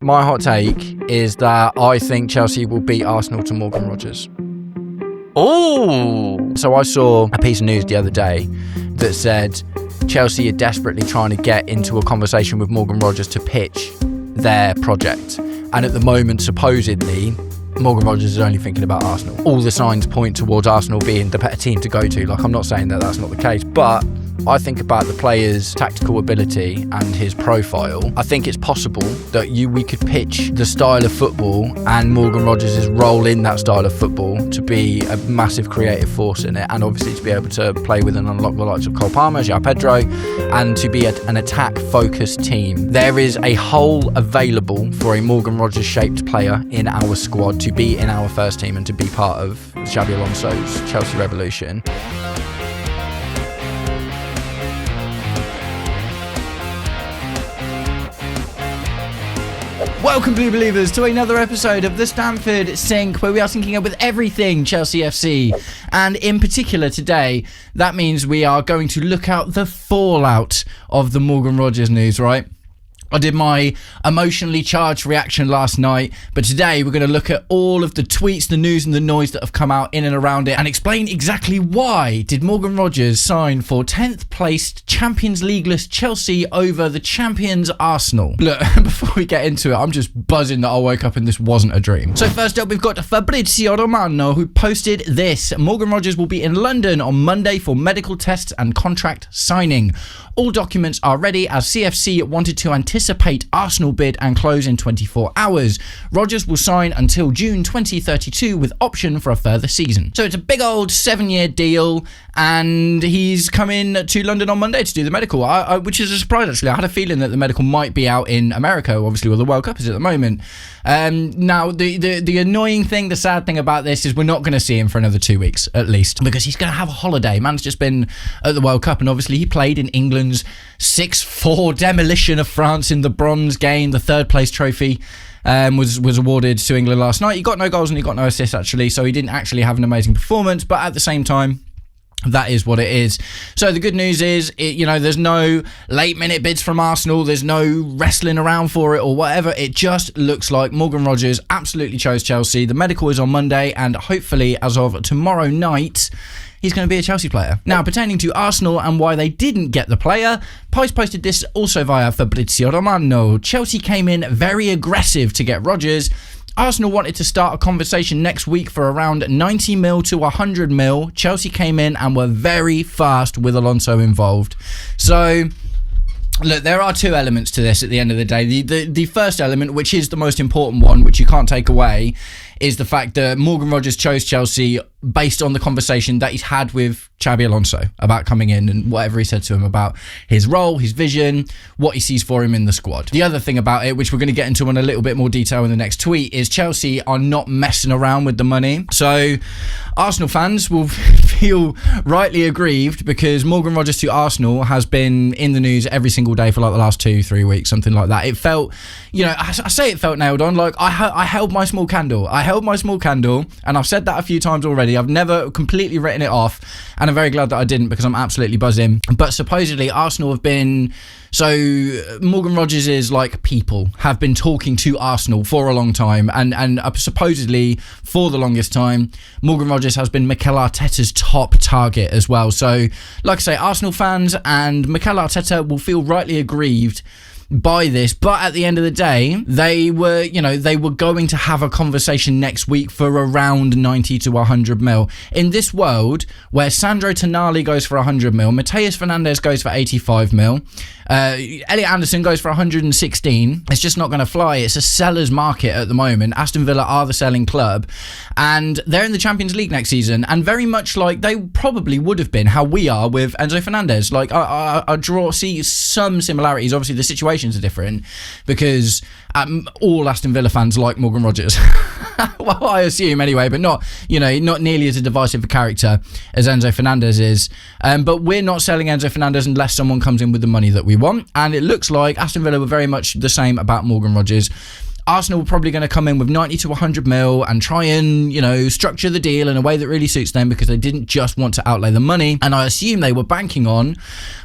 My hot take is that I think Chelsea will beat Arsenal to Morgan Rodgers. Oh! So I saw a piece of news the other day that said Chelsea are desperately trying to get into a conversation with Morgan Rodgers to pitch their project. And at the moment, supposedly, Morgan Rodgers is only thinking about Arsenal. All the signs point towards Arsenal being the better team to go to. Like, I'm not saying that that's not the case, but I think about the player's tactical ability and his profile. I think it's possible that we could pitch the style of football and Morgan Rodgers' role in that style of football to be a massive creative force in it, and obviously to be able to play with and unlock the likes of Cole Palmer, João Pedro, and to be an attack-focused team. There is a hole available for a Morgan Rodgers-shaped player in our squad to be in our first team and to be part of Xabi Alonso's Chelsea revolution. Welcome, Blue Believers, to another episode of the Stamford Sync, where we are syncing up with everything Chelsea FC. And in particular today, that means we are going to look at the fallout of the Morgan Rodgers news, right? I did my emotionally charged reaction last night, but today we're going to look at all of the tweets, the news and the noise that have come out in and around it and explain exactly why did Morgan Rodgers sign for 10th placed Champions Leagueless Chelsea over the champions Arsenal. Look, before we get into it, I'm just buzzing that I woke up and this wasn't a dream. So first up, we've got Fabrizio Romano, who posted this. Morgan Rodgers will be in London on Monday for medical tests and contract signing. All documents are ready as CFC wanted to anticipate Arsenal bid and close in 24 hours. Rodgers will sign until June 2032 with option for a further season. So it's a big old 7-year deal, and he's coming to London on Monday to do the medical, which is a surprise actually. I had a feeling that the medical might be out in America, obviously where the World Cup is at the moment. Now, the annoying thing, the sad thing about this is we're not going to see him for another 2 weeks at least, because he's going to have a holiday. Man's just been at the World Cup, and obviously he played in England's 6-4 demolition of France in the bronze game. The third place trophy was awarded to England last night. He got no goals and he got no assists actually, so he didn't actually have an amazing performance, but at the same time, that is what it is. So the good news is, there's no late minute bids from Arsenal. There's no wrestling around for it or whatever. It just looks like Morgan Rodgers absolutely chose Chelsea. The medical is on Monday, and hopefully as of tomorrow night, he's going to be a Chelsea player. Now, pertaining to Arsenal and why they didn't get the player, Pice posted this also via Fabrizio Romano. Chelsea came in very aggressive to get Rodgers. Arsenal wanted to start a conversation next week for around 90 mil to 100 mil. Chelsea came in and were very fast with Alonso involved. So, look, there are two elements to this at the end of the day. The first element, which is the most important one, which you can't take away, is the fact that Morgan Rodgers chose Chelsea based on the conversation that he's had with Xabi Alonso about coming in and whatever he said to him about his role, his vision, what he sees for him in the squad. The other thing about it, which we're going to get into in a little bit more detail in the next tweet, is Chelsea are not messing around with the money. So Arsenal fans will feel rightly aggrieved because Morgan Rodgers to Arsenal has been in the news every single day for like the last 2-3 weeks, something like that. It felt, I say it felt nailed on. Like I held my small candle. And I've said that a few times already. I've never completely written it off, and I'm very glad that I didn't, because I'm absolutely buzzing. But supposedly Arsenal have been... So Morgan Rodgers' people have been talking to Arsenal for a long time, and supposedly for the longest time, Morgan Rodgers has been Mikel Arteta's top target as well. So, like I say, Arsenal fans and Mikel Arteta will feel rightly aggrieved by this, but at the end of the day, they were going to have a conversation next week for around 90 to 100 mil. In this world where Sandro Tonali goes for 100 mil, Mateus Fernandes goes for 85 mil, Elliot Anderson goes for 116, it's just not going to fly. It's a seller's market at the moment. Aston Villa are the selling club, and they're in the Champions League next season, and very much like they probably would have been how we are with Enzo Fernandez. Like I see some similarities. Obviously the situations are different because all Aston Villa fans like Morgan Rodgers. Well, I assume anyway, but not nearly as a divisive a character as Enzo Fernandez is. But we're not selling Enzo Fernandez unless someone comes in with the money that we want, and it looks like Aston Villa were very much the same about Morgan Rodgers. Arsenal were probably going to come in with 90 to 100 mil and try and, structure the deal in a way that really suits them, because they didn't just want to outlay the money. And I assume they were banking on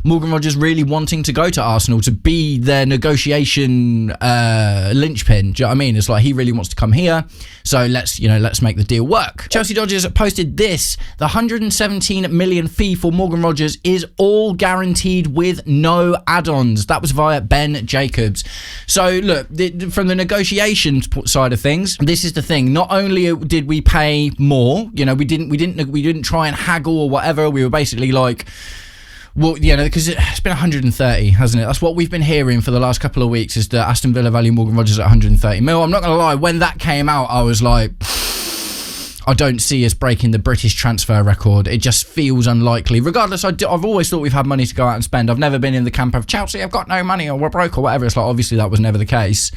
Morgan Rogers really wanting to go to Arsenal to be their negotiation linchpin. Do you know what I mean? It's like, he really wants to come here, so let's make the deal work. Chelsea Dodgers posted this: the 117 million fee for Morgan Rogers is all guaranteed with no add-ons. That was via Ben Jacobs. So look, from the negotiations side of things, this is the thing. Not only did we pay more, we didn't try and haggle or whatever. We were basically like, well, because it's been 130, hasn't it? That's what we've been hearing for the last couple of weeks, is that Aston Villa value Morgan Rogers at 130 mil. I'm not going to lie, when that came out, I was like, I don't see us breaking the British transfer record. It just feels unlikely. Regardless, I've always thought we've had money to go out and spend. I've never been in the camp of Chelsea, I've got no money, or we're broke, or whatever. It's like, obviously that was never the case.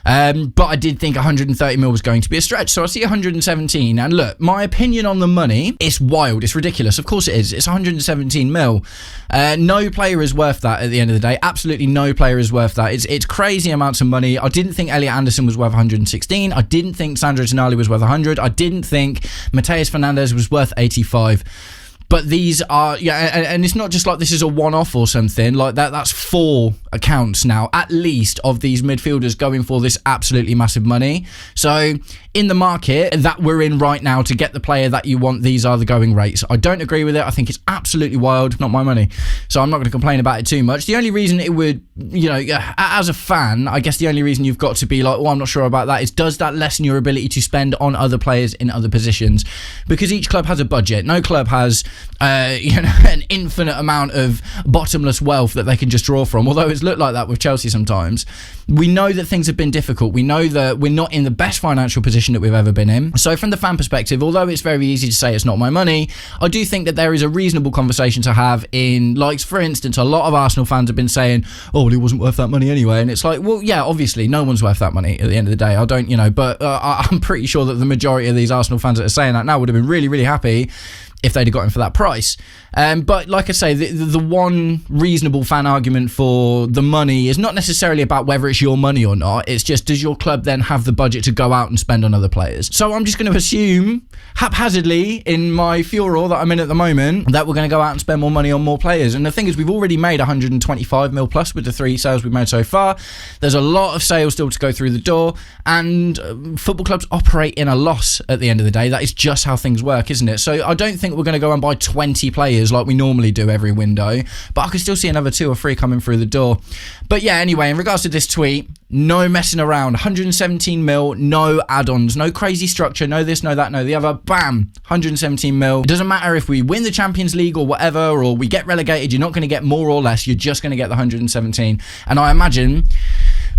But I did think 130 mil was going to be a stretch, so I see 117. And look, my opinion on the money, it's wild, it's ridiculous. Of course it is. It's 117 mil. No player is worth that at the end of the day. Absolutely no player is worth that. It's crazy amounts of money. I didn't think Elliot Anderson was worth 116. I didn't think Sandro Tonali was worth 100. I didn't think Mateus Fernandes was worth 85. But these are, and it's not just like this is a one-off or something like that. That's 4 accounts now, at least, of these midfielders going for this absolutely massive money. So in the market that we're in right now, to get the player that you want, these are the going rates. I don't agree with it. I think it's absolutely wild. Not my money, so I'm not going to complain about it too much. The only reason it would, as a fan, I guess the only reason you've got to be like, I'm not sure about that, is does that lessen your ability to spend on other players in other positions? Because each club has a budget. No club has an infinite amount of bottomless wealth that they can just draw from, although it's looked like that with Chelsea sometimes. We know that things have been difficult. We know that we're not in the best financial position that we've ever been in. So from the fan perspective, although it's very easy to say it's not my money, I do think that there is a reasonable conversation to have in, like, for instance, a lot of Arsenal fans have been saying, well, he wasn't worth that money anyway. And it's like, well, yeah, obviously no one's worth that money at the end of the day. But I'm pretty sure that the majority of these Arsenal fans that are saying that now would have been really, really happy if they'd have got him for that price. But like I say, the one reasonable fan argument for the money is not necessarily about whether it's your money or not. It's just, does your club then have the budget to go out and spend on other players? So I'm just going to assume, haphazardly, in my furor that I'm in at the moment, that we're going to go out and spend more money on more players. And the thing is, we've already made 125 mil plus with the 3 sales we've made so far. There's a lot of sales still to go through the door, and football clubs operate in a loss at the end of the day. That is just how things work, isn't it? So I don't think we're going to go and buy 20 players like we normally do every window, but I could still see another 2 or 3 coming through the door. But yeah, anyway, in regards to this tweet, no messing around. 117 mil, no add-ons, no crazy structure, no this, no that, no the other. Bam, 117 mil. It doesn't matter if we win the Champions League or whatever, or we get relegated, you're not going to get more or less, you're just going to get the 117. And I imagine,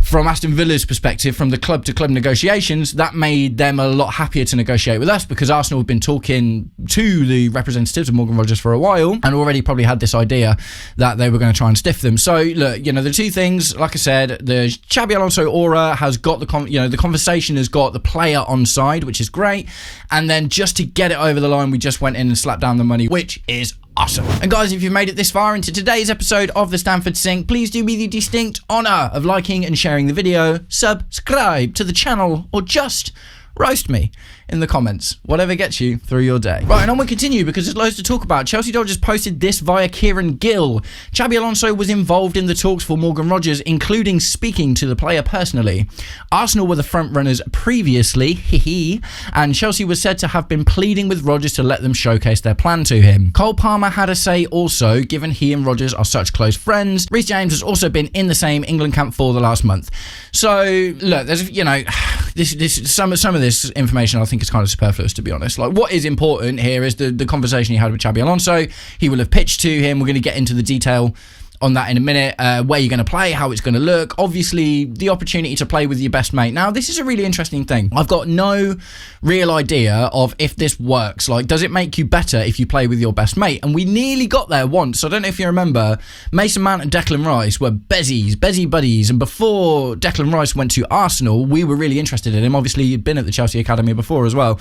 from Aston Villa's perspective, from the club-to-club negotiations, that made them a lot happier to negotiate with us, because Arsenal have been talking to the representatives of Morgan Rogers for a while and already probably had this idea that they were going to try and stiff them. So, look, the 2 things, like I said, the Xabi Alonso aura has got the conversation has got the player on side, which is great. And then just to get it over the line, we just went in and slapped down the money, which is awesome. And guys, if you've made it this far into today's episode of the Stamford Sync, please do me the distinct honour of liking and sharing the video, subscribe to the channel, or just roast me in the comments, whatever gets you through your day. Right, and on we continue, because there's loads to talk about. Chelsea Dodgers posted this via Kieran Gill. Xabi Alonso was involved in the talks for Morgan Rogers, including speaking to the player personally. Arsenal were the front runners previously, and Chelsea was said to have been pleading with Rogers to let them showcase their plan to him. Cole Palmer had a say also, given he and Rogers are such close friends. Reece James has also been in the same England camp for the last month. So, look, there's, some of this information I think is kind of superfluous, to be honest. Like, what is important here is the conversation he had with Xabi Alonso. He will have pitched to him. We're going to get into the detail on that in a minute, where you're going to play, how it's going to look, obviously the opportunity to play with your best mate. Now, this is a really interesting thing. I've got no real idea of if this works. Like, does it make you better if you play with your best mate? And we nearly got there once. I don't know if you remember, Mason Mount and Declan Rice were Bezzy buddies, and before Declan Rice went to Arsenal, we were really interested in him. Obviously, he'd been at the Chelsea Academy before as well,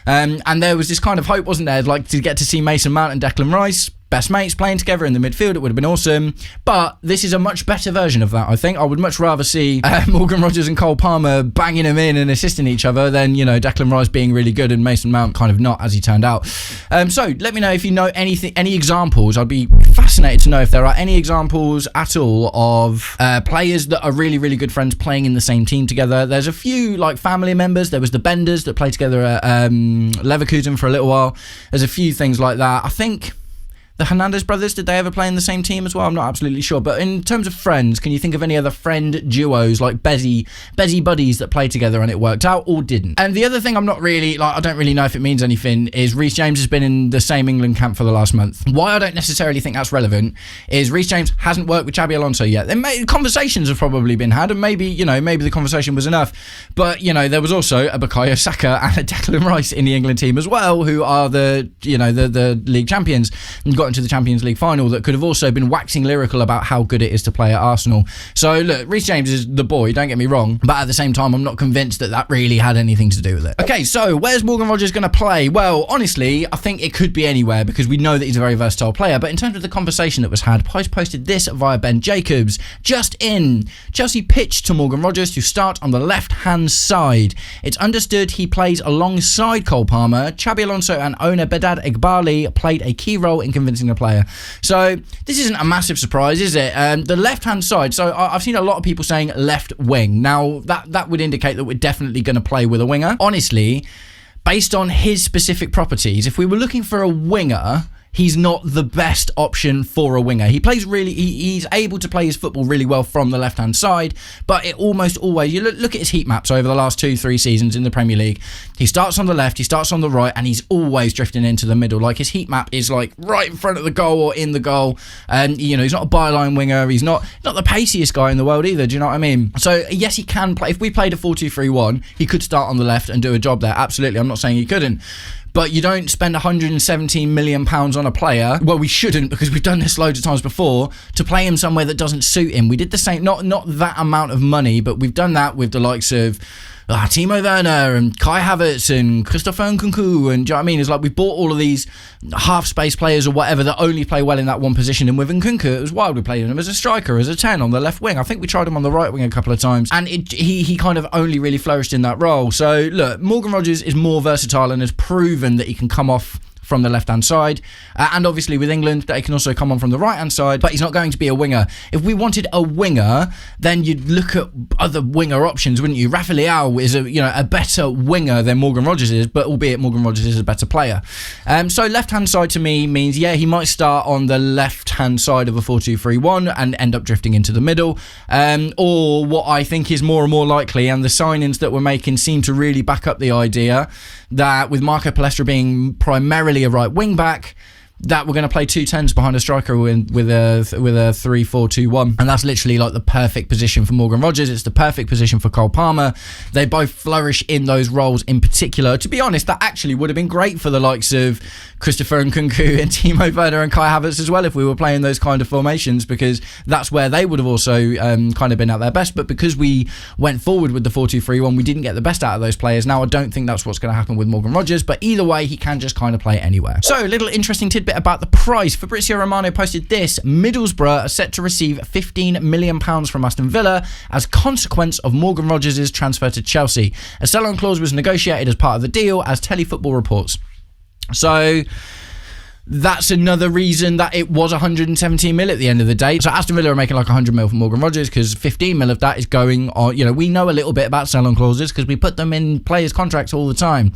and there was this kind of hope, wasn't there, like, to get to see Mason Mount and Declan Rice. best mates playing together in the midfield. It would have been awesome. But this is a much better version of that, I think. I would much rather see Morgan Rogers and Cole Palmer banging them in and assisting each other than, Declan Rice being really good and Mason Mount kind of not, as he turned out. So let me know if you know any examples. I'd be fascinated to know if there are any examples at all of players that are really, really good friends playing in the same team together. There's a few like family members. There was the Benders that played together at Leverkusen for a little while. There's a few things like that. I think the Hernandez brothers, did they ever play in the same team as well? I'm not absolutely sure. But in terms of friends, can you think of any other friend duos like Bezzy buddies that played together and it worked out or didn't? And the other thing I don't really know if it means anything is Reece James has been in the same England camp for the last month. Why I don't necessarily think that's relevant is Reece James hasn't worked with Xabi Alonso yet. Conversations have probably been had and maybe the conversation was enough. But, there was also a Bukayo Saka and a Declan Rice in the England team as well, who are the league champions and got into the Champions League final, that could have also been waxing lyrical about how good it is to play at Arsenal. So look, Reece James is the boy, don't get me wrong, but at the same time I'm not convinced that really had anything to do with it. Okay, so where's Morgan Rogers going to play? Well, honestly, I think it could be anywhere because we know that he's a very versatile player, but in terms of the conversation that was had, Pies posted this via Ben Jacobs. Just in, Chelsea pitched to Morgan Rogers to start on the left-hand side. It's understood he plays alongside Cole Palmer. Xabi Alonso and owner Bedad Eghbali played a key role in convincing the player. So this isn't a massive surprise, is it? The left-hand side, so I've seen a lot of people saying left wing. Now, that would indicate that we're definitely going to play with a winger. Honestly, based on his specific properties, if we were looking for a winger, he's not the best option for a winger. He's able to play his football really well from the left-hand side, but it almost always, you look at his heat maps over the last 2-3 seasons in the Premier League, he starts on the left, he starts on the right, and he's always drifting into the middle. Like, his heat map is like right in front of the goal or in the goal, and he's not a byline winger, he's not the paciest guy in the world either, do you know what I mean? So yes, he can play. If we played a 4-2-3-1, he could start on the left and do a job there, absolutely. I'm not saying he couldn't. But you don't spend £117 million on a player. Well, we shouldn't, because we've done this loads of times before, to play him somewhere that doesn't suit him. We did the same, not that amount of money, but we've done that with the likes of Timo Werner and Kai Havertz and Christopher Nkunku, and do you know what I mean? It's like we bought all of these half-space players or whatever that only play well in that one position, and with Nkunku it was wild. We played him as a striker, as a 10 on the left wing. I think we tried him on the right wing a couple of times, and he kind of only really flourished in that role. So look, Morgan Rogers is more versatile and has proven that he can come off from the left-hand side, and obviously with England they can also come on from the right-hand side, but he's not going to be a winger. If we wanted a winger, then you'd look at other winger options, wouldn't you? Rafa Leao is a better winger than Morgan Rogers is, but albeit Morgan Rogers is a better player. So left-hand side to me means, yeah, he might start on the left-hand side of a 4-2-3-1 and end up drifting into the middle, or what I think is more and more likely, and the signings that we're making seem to really back up the idea, that with Marco Palestra being primarily a right wing back, that we're going to play 2 10s behind a striker with a 3-4-2-1, and that's literally like the perfect position for Morgan Rogers. It's the perfect position for Cole Palmer. They both flourish in those roles in particular. To be honest, that actually would have been great for the likes of Christopher Nkunku and Timo Werner and Kai Havertz as well if we were playing those kind of formations, because that's where they would have also kind of been at their best. But because we went forward with the 4-2-3-1, we didn't get the best out of those players. Now I don't think that's what's going to happen with Morgan Rogers, but either way he can just kind of play anywhere. So a little interesting tidbit about the price. Fabrizio Romano posted this: Middlesbrough are set to receive £15 million from Aston Villa as consequence of Morgan Rogers' transfer to Chelsea. A sell-on clause was negotiated as part of the deal, as Telefootball reports. So that's another reason that it was 117 mil at the end of the day. So Aston Villa are making like 100 mil for Morgan Rogers, because 15 mil of that is going on. We know a little bit about sell-on clauses because we put them in players' contracts all the time.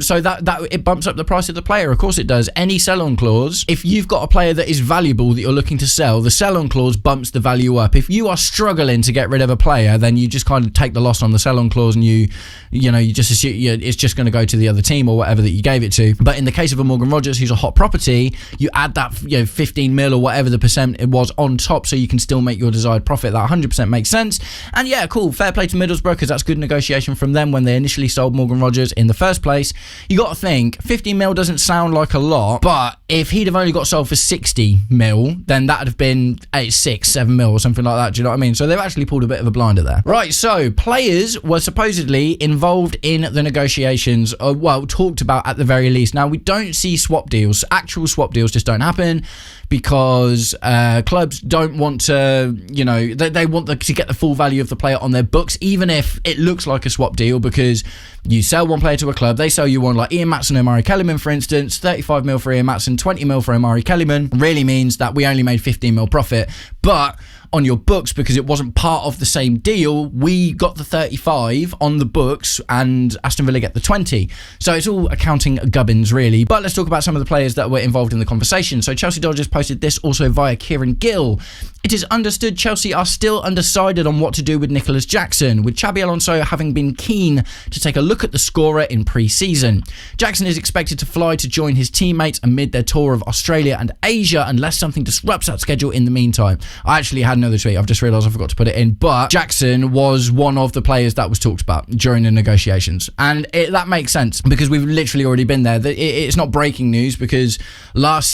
So that it bumps up the price of the player. Of course it does. Any sell-on clause, if you've got a player that is valuable that you're looking to sell, the sell-on clause bumps the value up. If you are struggling to get rid of a player, then you just kind of take the loss on the sell-on clause, and you just assume it's just going to go to the other team or whatever that you gave it to. But in the case of a Morgan Rogers, who's a hot property, you add that 15 mil or whatever the percent it was on top, so you can still make your desired profit. That 100% makes sense. And yeah, cool, fair play to Middlesbrough, because that's good negotiation from them when they initially sold Morgan Rogers in the first place. You got to think 15 mil doesn't sound like a lot, but if he'd have only got sold for 60 mil, then that'd have been 6-7 mil or something like that. Do you know what I mean? So they've actually pulled a bit of a blinder there. Right, so players were supposedly involved in the negotiations, talked about at the very least. Now we don't see swap deals. actual swap deals just don't happen because clubs don't want to, they want to get the full value of the player on their books, even if it looks like a swap deal, because you sell one player to a club, they sell you one, like Ian Maatsen and Omari Kellyman, for instance. 35 mil for Ian Maatsen, 20 mil for Omari Kellyman really means that we only made 15 mil profit, but on your books, because it wasn't part of the same deal, we got the 35 on the books and Aston Villa get the 20. So it's all accounting gubbins, really. But let's talk about some of the players that were involved in the conversation. So Chelsea Dodgers posted this also via Kieran Gill. It is understood Chelsea are still undecided on what to do with Nicholas Jackson, with Xabi Alonso having been keen to take a look at the scorer in pre-season. Jackson is expected to fly to join his teammates amid their tour of Australia and Asia unless something disrupts that schedule in the meantime. I actually had another tweet, I've just realised I forgot to put it in, but Jackson was one of the players that was talked about during the negotiations, and that makes sense because we've literally already been there. It's not breaking news because last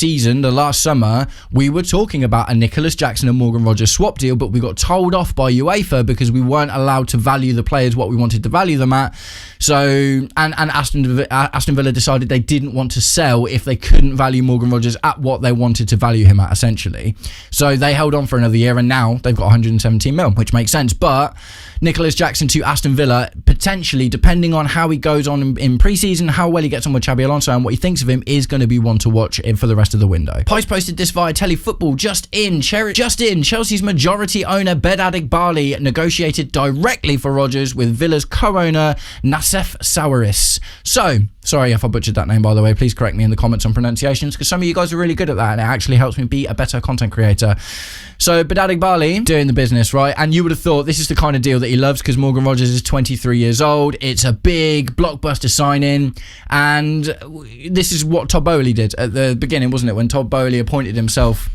summer, we were talking about a Nicholas Jackson and Morgan Rogers swap deal, but we got told off by UEFA because we weren't allowed to value the players what we wanted to value them at. So, and Aston Villa decided they didn't want to sell if they couldn't value Morgan Rogers at what they wanted to value him at, essentially. So they held on for another year, and now they've got 117 mil, which makes sense. But Nicholas Jackson to Aston Villa, potentially, depending on how he goes on in pre-season, how well he gets on with Xabi Alonso and what he thinks of him, is going to be one to watch for the rest of the window. Post posted this via Telefootball. Just in, Chelsea's majority owner Bed Adigbali negotiated directly for Rodgers with Villa's co-owner Nassef Sawiris. So, sorry if I butchered that name, by the way. Please correct me in the comments on pronunciations, because some of you guys are really good at that, and it actually helps me be a better content creator. So, Bed Adigbali doing the business, right? And you would have thought this is the kind of deal that he loves, because Morgan Rogers is 23 years old. It's a big blockbuster signing, and this is what Todd Boehly did at the beginning, wasn't it? When Todd Boehly appointed himself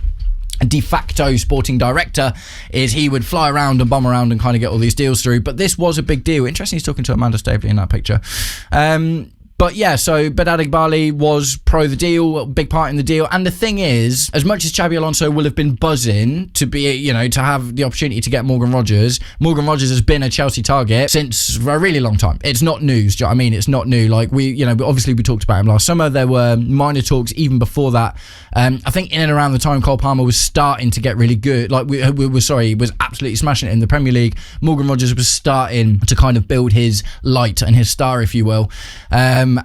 de facto sporting director, is he would fly around and bomb around and kind of get all these deals through. But this was a big deal. Interesting, he's talking to Amanda Staveley in that picture. But yeah, so Bed Adigbali was pro the deal, a big part in the deal. And the thing is, as much as Xabi Alonso will have been buzzing to be, to have the opportunity to get Morgan Rogers has been a Chelsea target since a really long time. It's not news, do you know what I mean? It's not new. Like obviously we talked about him last summer. There were minor talks even before that. I think in and around the time Cole Palmer was starting to get really good. Like he was absolutely smashing it in the Premier League. Morgan Rogers was starting to kind of build his light and his star, if you will.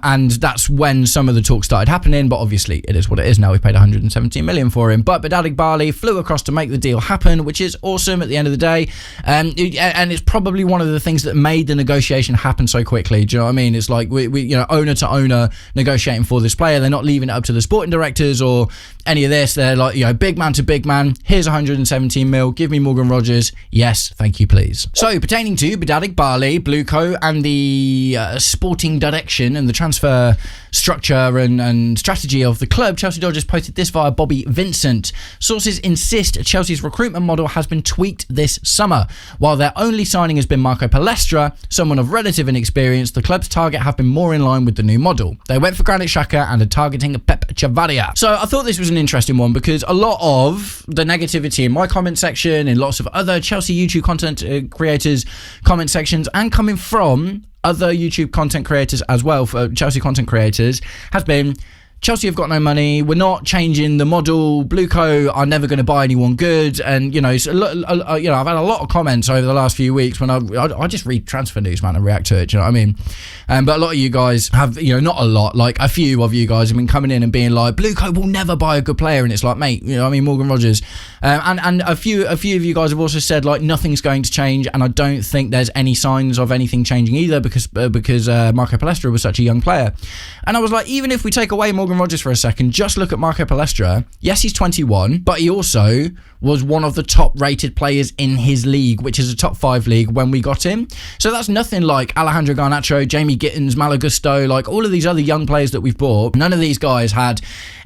And that's when some of the talk started happening, but obviously it is what it is now. We paid 117 million for him, but Bed Adigbali flew across to make the deal happen, which is awesome at the end of the day. And it's probably one of the things that made the negotiation happen so quickly. Do you know what I mean? It's like we owner to owner negotiating for this player. They're not leaving it up to the sporting directors or any of this. They're like, big man to big man. Here's 117 mil. Give me Morgan Rogers. Yes, thank you, please. So pertaining to Bed Adigbali, Blueco, and the sporting direction and the transfer structure and strategy of the club, Chelsea Dodgers posted this via Bobby Vincent. Sources insist Chelsea's recruitment model has been tweaked this summer. While their only signing has been Marco Palestra, someone of relative inexperience, the club's target have been more in line with the new model. They went for Granit Xhaka and are targeting Pep Chavaria. So I thought this was an interesting one because a lot of the negativity in my comment section, in lots of other Chelsea YouTube content creators' comment sections, and coming from other YouTube content creators as well, for Chelsea content creators, has been Chelsea have got no money, we're not changing the model, Blueco are never going to buy anyone good. And I've had a lot of comments over the last few weeks when I just read transfer news, man, and react to it, do you know what I mean? But a lot of you guys have, not a lot, like a few of you guys have been coming in and being like, Blueco will never buy a good player, and it's like, mate, Morgan Rogers, and a few of you guys have also said like nothing's going to change, and I don't think there's any signs of anything changing either because Marco Palestra was such a young player. And I was like, even if we take away Morgan Rogers for a second, just look at Marco Palestra. Yes, he's 21, but he also was one of the top rated players in his league, which is a top 5 league when we got him. So that's nothing like Alejandro Garnacho, Jamie Gittins, Malagusto, like all of these other young players that we've bought. None of these guys had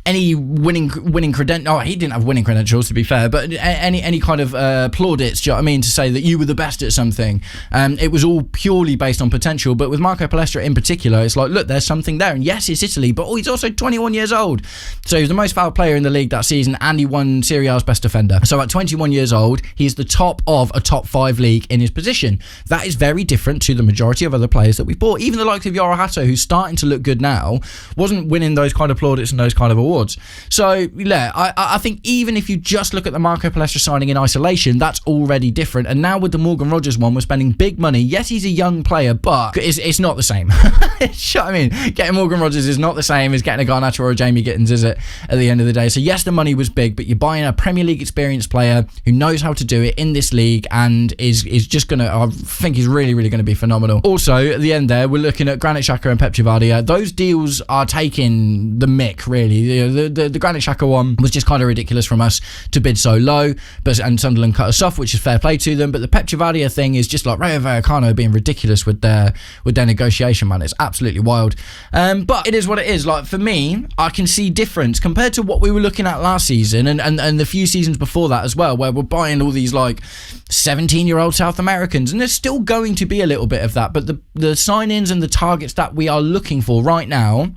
any winning credentials. Oh, he didn't have winning credentials, to be fair, but any kind of plaudits, do you know what I mean, to say that you were the best at something. It was all purely based on potential. But with Marco Palestra in particular, it's like, look, there's something there. And yes, it's Italy, but he's also 21. 21 years old. So he was the most valued player in the league that season, and he won Serie A's best defender. So at 21 years old, he's the top of a top 5 league in his position. That is very different to the majority of other players that we bought. Even the likes of Yoro Hato, who's starting to look good now, wasn't winning those kind of plaudits and those kind of awards. So yeah, I think even if you just look at the Marco Palestra signing in isolation, that's already different. And now with the Morgan Rogers one, we're spending big money. Yes, he's a young player, but it's not the same. You know what I mean? Getting Morgan Rogers is not the same as getting a Garnacho or a Jamie Gittins, is it, at the end of the day? So yes, the money was big, but you're buying a Premier League experienced player who knows how to do it in this league and is just going to, I think he's really, really going to be phenomenal. Also, at the end there, we're looking at Granit Xhaka and Pep Chavardia. Those deals are taking the mick, really. The Granit Xhaka one was just kind of ridiculous from us to bid so low, and Sunderland cut us off, which is fair play to them. But the Pep Chavardia thing is just like Rayo Vallecano being ridiculous with their negotiation, man. It's absolutely wild. But it is what it is. Like, for me, I can see difference compared to what we were looking at last season and the few seasons before that as well, where we're buying all these like 17-year-old South Americans, and there's still going to be a little bit of that. But the signings and the targets that we are looking for right now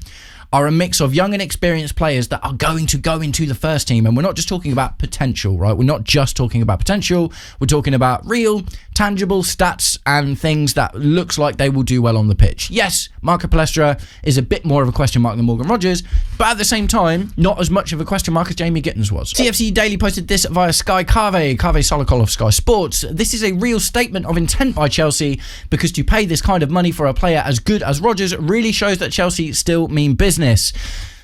are a mix of young and experienced players that are going to go into the first team. And we're not just talking about potential, right? We're not just talking about potential. We're talking about real, tangible stats and things that looks like they will do well on the pitch. Yes, Marco Palestra is a bit more of a question mark than Morgan Rogers, but at the same time, not as much of a question mark as Jamie Gittins was. CFC Daily posted this via Sky Kave Solokol of Sky Sports. This is a real statement of intent by Chelsea, because to pay this kind of money for a player as good as Rogers really shows that Chelsea still mean business.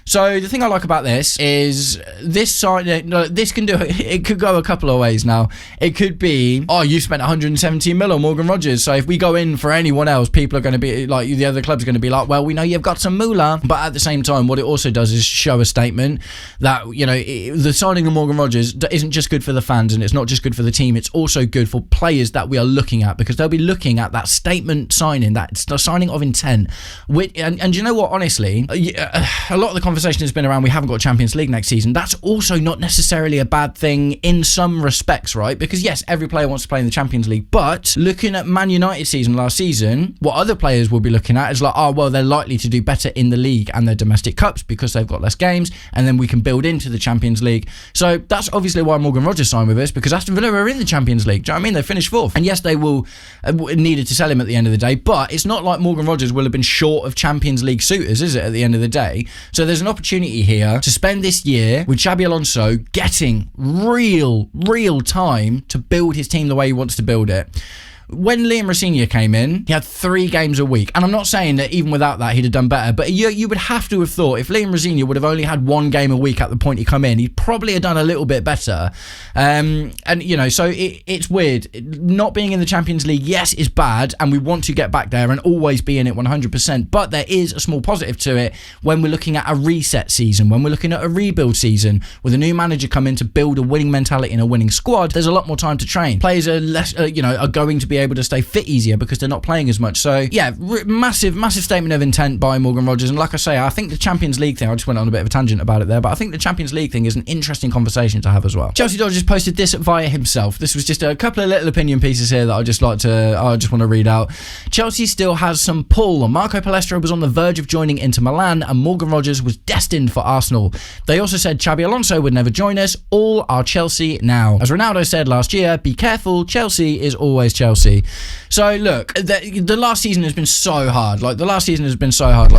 So the thing I like about this is this side. This can do it could go a couple of ways now. It could be, oh, you spent 117 mil on Morgan Rogers, so if we go in for anyone else, people are going to be like, the other clubs are going to be like, well, we know you've got some moolah. But at the same time, what it also does is show a statement that, you know, the signing of Morgan Rogers isn't just good for the fans, and it's not just good for the team. It's also good for players that we are looking at, because they'll be looking at that statement signing, that signing of intent. And you know what? Honestly, a lot of the conversation has been around we haven't got Champions League next season. That's also not necessarily a bad thing in some respects, right? Because yes, every player wants to play in the Champions League, but looking at Man United season last season, what other players will be looking at is like, oh, well, they're likely to do better in the league and their domestic cups because they've got less games, and then we can build into the Champions League. So that's obviously why Morgan Rogers signed with us, because Aston Villa are in the Champions League. Do you know what I mean? They finished fourth, and yes, they will needed to sell him at the end of the day, but it's not like Morgan Rogers will have been short of Champions League suitors, is it, at the end of the day? So there's an opportunity here to spend this year with Xabi Alonso getting real time to build his team the way he wants to build it. When Liam Rosenior came in, he had 3 games a week. And I'm not saying that even without that, he'd have done better. But you would have to have thought if Liam Rosenior would have only had 1 game a week at the point he come in, he'd probably have done a little bit better. And, you know, so it's weird. Not being in the Champions League, yes, is bad. And we want to get back there and always be in it 100%. But there is a small positive to it when we're looking at a reset season, when we're looking at a rebuild season, with a new manager coming to build a winning mentality in a winning squad. There's a lot more time to train. Players are less, are going to be able to stay fit easier because they're not playing as much. So yeah, massive statement of intent by Morgan Rogers. And like I say, I think the Champions League thing, I just went on a bit of a tangent about it there, but I think the Champions League thing is an interesting conversation to have as well. Chelsea Dodgers posted this via himself. This was just a couple of little opinion pieces here that I just want to read out. Chelsea still has some pull. Marco Palestra was on the verge of joining Inter Milan, and Morgan Rogers was destined for Arsenal. They also said Xabi Alonso would never join us. All are Chelsea now. As Ronaldo said last year, be careful, Chelsea is always Chelsea. So look, the last season has been so hard. Like,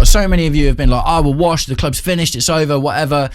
so many of you have been like, oh, we're washed, the club's finished, it's over, whatever.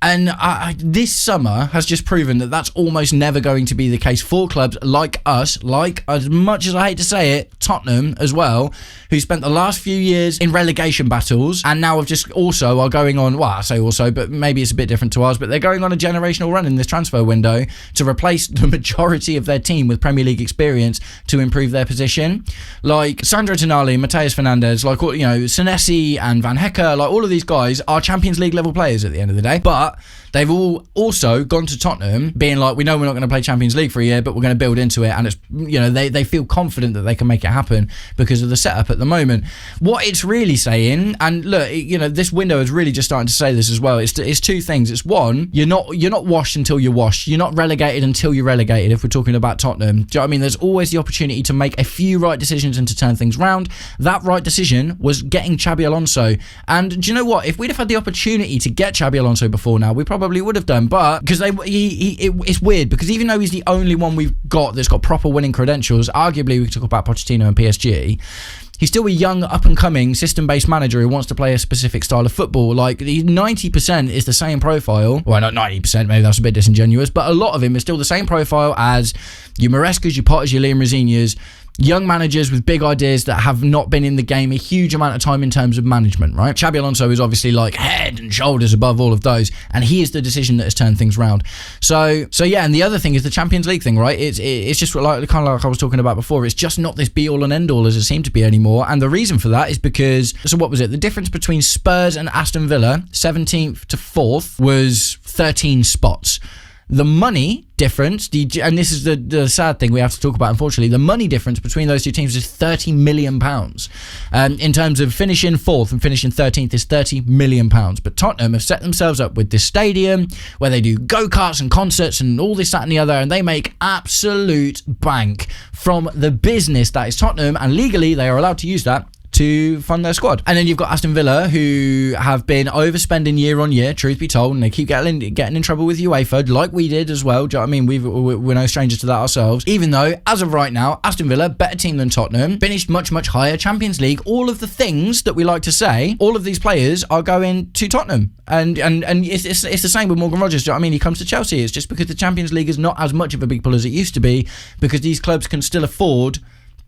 And this summer has just proven that that's almost never going to be the case for clubs like us, like, as much as I hate to say it, Tottenham as well, who spent the last few years in relegation battles and now have just also are going on, well, I say also, but maybe it's a bit different to ours, but they're going on a generational run in this transfer window to replace the majority of their team with Premier League experience to improve their position. Like Sandro Tonali, Mateus Fernandes, like, you know, Senesi and Van Hecke, like all of these guys are Champions League level players at the end of the day. But They've all also gone to Tottenham being like, we know we're not going to play Champions League for a year, but we're going to build into it. And it's, they feel confident that they can make it happen because of the setup at the moment. What it's really saying, and look, this window is really just starting to say this as well. It's two things. It's one, you're not washed until you're washed. You're not relegated until you're relegated. If we're talking about Tottenham, do you know what I mean? There's always the opportunity to make a few right decisions and to turn things round. That right decision was getting Xabi Alonso. And do you know what? If we'd have had the opportunity to get Xabi Alonso before now, we probably would have done. But because it's weird, because even though he's the only one we've got that's got proper winning credentials, arguably we could talk about Pochettino and PSG. He's still a young, up-and-coming, system-based manager who wants to play a specific style of football. Like, 90% is the same profile. Well, not 90%, maybe that's a bit disingenuous, but a lot of him is still the same profile as your Marescas, your Potters, your Liam Roseniors, young managers with big ideas that have not been in the game a huge amount of time in terms of management, right? Xabi Alonso is obviously like head and shoulders above all of those, and he is the decision that has turned things round. So yeah, and the other thing is the Champions League thing, right? It's just like kind of like I was talking about before. It's just not this be all and end all as it seemed to be anymore, and the reason for that is because, so what was it? The difference between Spurs and Aston Villa, 17th to 4th, was 13 spots. The money difference, and this is the sad thing we have to talk about, unfortunately, the money difference between those two teams is £30 million. In terms of finishing 4th and finishing 13th is £30 million. But Tottenham have set themselves up with this stadium where they do go-karts and concerts and all this, that and the other, and they make absolute bank from the business that is Tottenham, and legally they are allowed to use that to fund their squad. And then you've got Aston Villa, who have been overspending year on year, truth be told, and they keep getting in trouble with UEFA, like we did as well. Do you know what I mean? We're no strangers to that ourselves. Even though, as of right now, Aston Villa, better team than Tottenham, finished much, much higher, Champions League, all of the things that we like to say, all of these players are going to Tottenham. And it's the same with Morgan Rogers. Do you know what I mean? He comes to Chelsea. It's just because the Champions League is not as much of a big pull as it used to be, because these clubs can still afford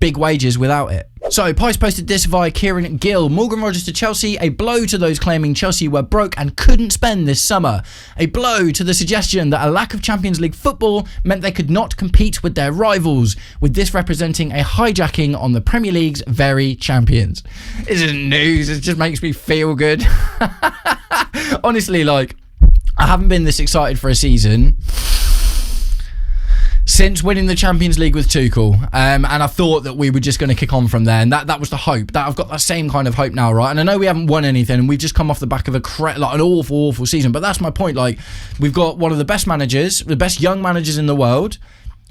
big wages without it. So, Pice posted this via Kieran Gill. Morgan Rogers to Chelsea, a blow to those claiming Chelsea were broke and couldn't spend this summer. A blow to the suggestion that a lack of Champions League football meant they could not compete with their rivals, with this representing a hijacking on the Premier League's very champions. This isn't news, it just makes me feel good. Honestly, like, I haven't been this excited for a season since winning the Champions League with Tuchel, and I thought that we were just going to kick on from there, and that was the hope. That I've got that same kind of hope now, right? And I know we haven't won anything, and we've just come off the back of an awful season, but that's my point. Like, we've got one of the best managers, the best young managers in the world,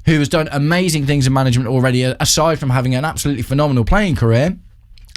who has done amazing things in management already, aside from having an absolutely phenomenal playing career.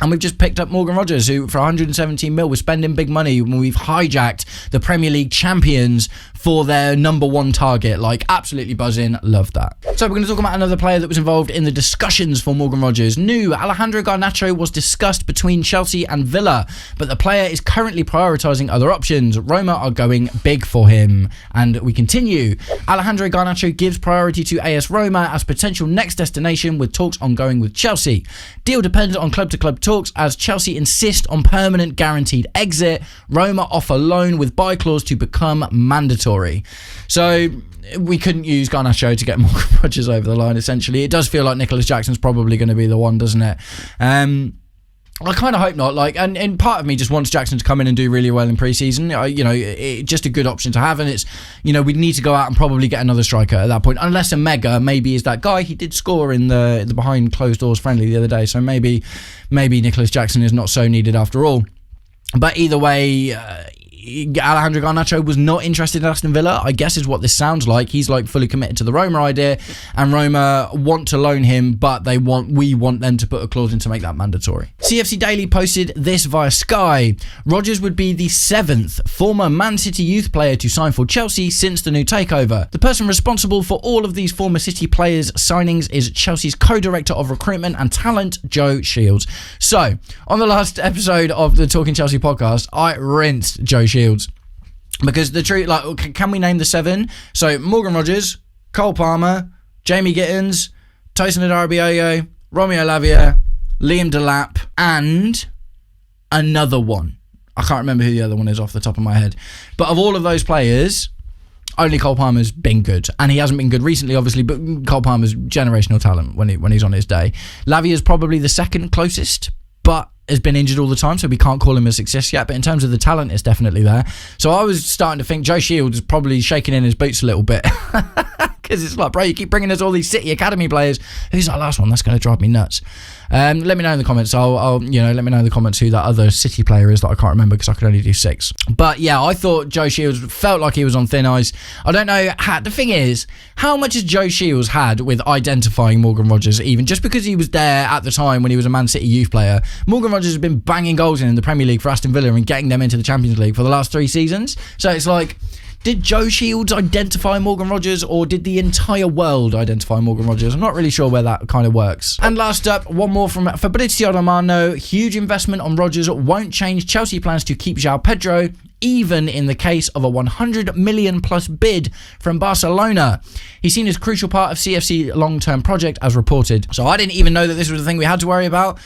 And we've just picked up Morgan Rogers, who for 117 mil, we're spending big money when we've hijacked the Premier League champions for their number one target. Like, absolutely buzzing. Love that. So we're going to talk about another player that was involved in the discussions for Morgan Rogers. New Alejandro Garnacho was discussed between Chelsea and Villa, but the player is currently prioritising other options. Roma are going big for him. And we continue. Alejandro Garnacho gives priority to AS Roma as potential next destination, with talks ongoing with Chelsea. Deal dependent on club-to-club talks, as Chelsea insist on permanent guaranteed exit. Roma offer loan with buy clause to become mandatory. So we couldn't use Garnacho to get Morgan Rogers over the line, essentially. It does feel like Nicholas Jackson's probably going to be the one, doesn't it? I kind of hope not. Like, and part of me just wants Jackson to come in and do really well in pre-season. Just a good option to have, and it's, we'd need to go out and probably get another striker at that point, unless a Mega maybe is that guy. He did score in the behind closed doors friendly the other day, so maybe Nicholas Jackson is not so needed after all. But either way, Alejandro Garnacho was not interested in Aston Villa, I guess is what this sounds like. He's like fully committed to the Roma idea, and Roma want to loan him, but we want them to put a clause in to make that mandatory. CFC Daily posted this via Sky. Rogers would be the 7th former Man City youth player to sign for Chelsea since the new takeover. The person responsible for all of these former City players' signings is Chelsea's co-director of recruitment and talent, Joe Shields. So, on the last episode of the Talking Chelsea podcast, I rinsed Joe Shields, because the truth, like, can we name the 7? So Morgan Rogers, Cole Palmer, Jamie Gittins, Tosin Adarabioyo, Romeo Lavia, Liam Delap, and another one. I can't remember who the other one is off the top of my head. But of all of those players, only Cole Palmer's been good, and he hasn't been good recently, obviously. But Cole Palmer's generational talent when he's on his day. Lavia's probably the second closest, but has been injured all the time, so we can't call him a success yet, but in terms of the talent, it's definitely there. So I was starting to think Joe Shields is probably shaking in his boots a little bit. Because it's like, bro, you keep bringing us all these City Academy players. Who's that last one? That's going to drive me nuts. Let me know in the comments. I'll let me know in the comments who that other City player is that I can't remember because I could only do 6. But yeah, I thought Joe Shields felt like he was on thin ice. I don't know. The thing is, how much has Joe Shields had with identifying Morgan Rogers, even just because he was there at the time when he was a Man City youth player? Morgan Rogers has been banging goals in the Premier League for Aston Villa and getting them into the Champions League for the last 3 seasons. So it's like, did Joe Shields identify Morgan Rogers, or did the entire world identify Morgan Rogers? I'm not really sure where that kind of works. And last up, one more from Fabrizio Romano. Huge investment on Rogers won't change Chelsea plans to keep João Pedro, even in the case of a 100 million plus bid from Barcelona. He's seen as a crucial part of CFC long-term project, as reported. So I didn't even know that this was a thing we had to worry about.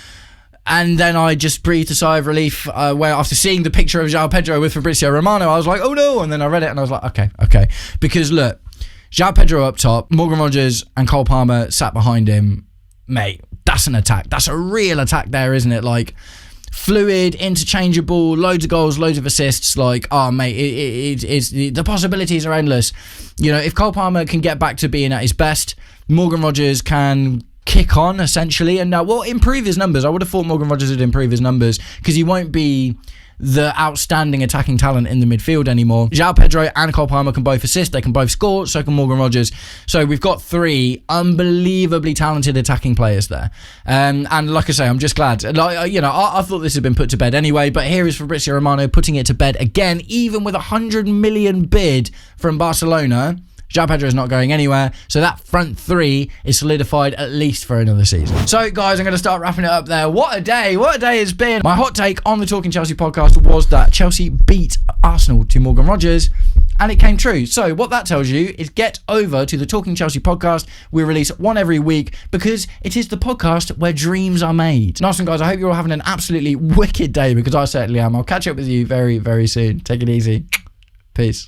And then I just breathed a sigh of relief where after seeing the picture of João Pedro with Fabrizio Romano, I was like, oh no. And then I read it and I was like, okay. Because look, João Pedro up top, Morgan Rogers and Cole Palmer sat behind him. Mate, that's an attack. That's a real attack there, isn't it? Like, fluid, interchangeable, loads of goals, loads of assists. Like, oh mate, the possibilities are endless. You know, if Cole Palmer can get back to being at his best, Morgan Rogers can kick on essentially and improve his numbers. I would have thought Morgan Rogers would improve his numbers because he won't be the outstanding attacking talent in the midfield anymore. João Pedro and Cole Palmer can both assist, they can both score, so can Morgan Rogers. So we've got 3 unbelievably talented attacking players there. And like I say, I'm just glad. I thought this had been put to bed anyway, but here is Fabrizio Romano putting it to bed again, even with a 100 million bid from Barcelona. João Pedro is not going anywhere, so that front 3 is solidified at least for another season. So, guys, I'm going to start wrapping it up there. What a day it's been. My hot take on the Talking Chelsea podcast was that Chelsea beat Arsenal to Morgan Rogers, and it came true. So, what that tells you is get over to the Talking Chelsea podcast. We release one every week because it is the podcast where dreams are made. Nice one, guys. I hope you're all having an absolutely wicked day because I certainly am. I'll catch up with you very, very soon. Take it easy. Peace.